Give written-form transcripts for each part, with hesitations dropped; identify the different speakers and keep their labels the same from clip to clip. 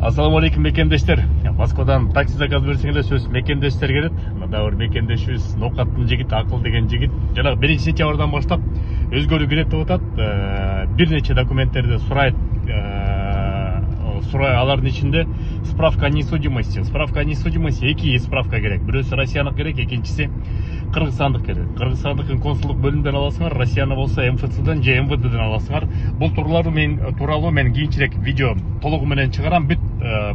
Speaker 1: Assalamu алейкум мекендештер. Москвадан такси заказ берсеңер сөз мекендештер келет. Мында бір мекендешибиз Ноқаттын жигит, Акыл деген жигит. Жанагы 1-сентябрдан баштап өзгөрүү керек деп атат. Бир нече документтерди сурайт. Алардын ичинде справка о несудимости. Справка о несудимости эки справка керек. Бирөөсү Россиянык керек, экинчиси Кыргызстандык керек. Кыргызстандыкын консулдук бөлүмдөн аласыңар, Россияны болсо МФЦден же МВДден аласыңар. Бул тууралуу мен кийинчерээк видео толугу менен чыгарам, бүт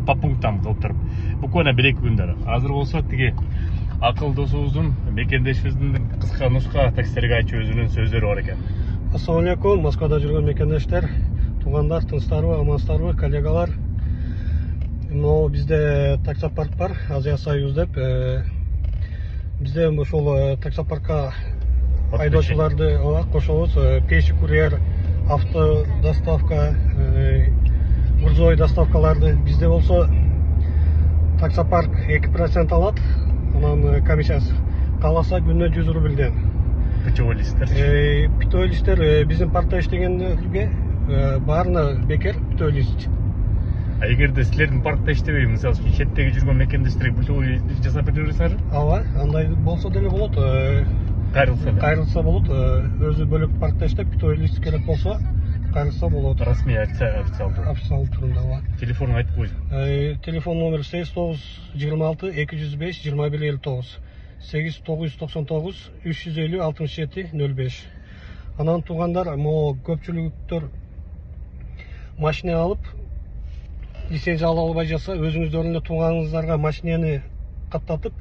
Speaker 1: по пунктам кылып туруп. Буквально 1-2 күндө. Азыр болсо тиги Акыл досубуздун, мекендешибиздин кыска нуска таксилерге айтчу өзүнүн сөздөрү бар экен.
Speaker 2: Ассаламу алейкум, Москвада жүргөн мекендештер, туугандар, тынчтарбы, амансыздарбы, коллегалар. Бизде таксопарк бар, Азия Союз деп. Бизде ошол таксопаркка айдоочуларды кошобуз. Пеши курьер, авто доставка, грузовой доставкаларды. Бизде болсо таксопарк 2% алат. Анан комиссиясы каласа күнүнө 100 рубльден. Питой листтер биздин паркта иштегендерге баарына бекер питой лист.
Speaker 1: Эгерде силердин паркта иштебей, мисалы үчүн четтеги жүргөн мекендештерге питой жасап бере берсеңер?
Speaker 2: Ооба, андай болсо деле болот. Кайрылса болот. Өзү бөлөк паркта иштеп питой лист керек болсо, кайрылса болот.
Speaker 1: Расмий официалдуу.
Speaker 2: Официалдуу турунда ооба.
Speaker 1: Телефонун айтып койсуң.
Speaker 2: Телефон номер 8926 205 2159. 8999 350 67 05. Анан туугандар, көпчүлүктөр машина алып, лицензия ала албай жатса, өзүңүздөр эле тууганыңыздарга машинени каттатып,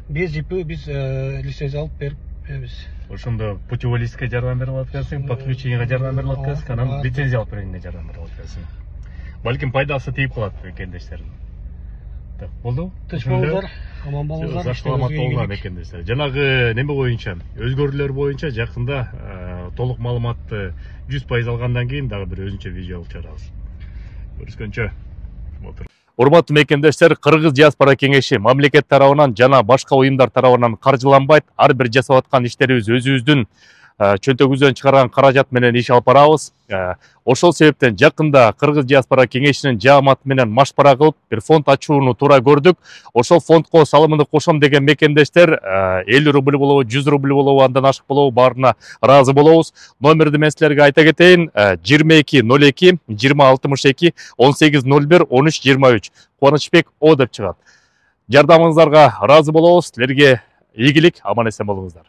Speaker 2: без ИП биз лицензия алып беребиз.
Speaker 1: Ошондо путевой листке жардам берип алып келсең, подключениеге жардам берип алып келсең, анан лицензия алып бергенге жардам берип алып келсең. Балким пайдасы тийип калат мекендештердин. Так, болду?
Speaker 2: Тынч болуңуздар, аман болуңуздар.
Speaker 1: Саламат болуңуздар мекендештер. Жанагы неме боюнча, өзгөрүүлөр боюнча жакында толук маалыматты 100% алгандан кийин дагы бир өзүнчө видео чыгарабыз. Көрүшкөнчө. Урматтуу мекендештер, Кыргыз диаспора кеңеши мамлекет тарабынан жана башка уюмдар тарабынан каржыланбайт. Ар бир жасап аткан иштерибиз өзүбүздүн чөнтөгүбүздөн чыгарган каражат менен иш алып барабыз. Ошол себептен жакында Кыргыз диаспора кеңешинин жааматы менен машпара кылып бир фонд ачууну туура көрдүк. Ошол фондко салымымды кошом деген мекендештер 50 рубль болобу, 100 рубль болобу, андан ашык болобу, баарына ыраазы болобуз. Номерди мен силерге айта кетейин: 2202 2062 1801 1323. Кубанычбек О деп чыгат. Жардамыңыздарга ыраазы болобуз. Силерге ийгилик, аман эсен болуңуздар.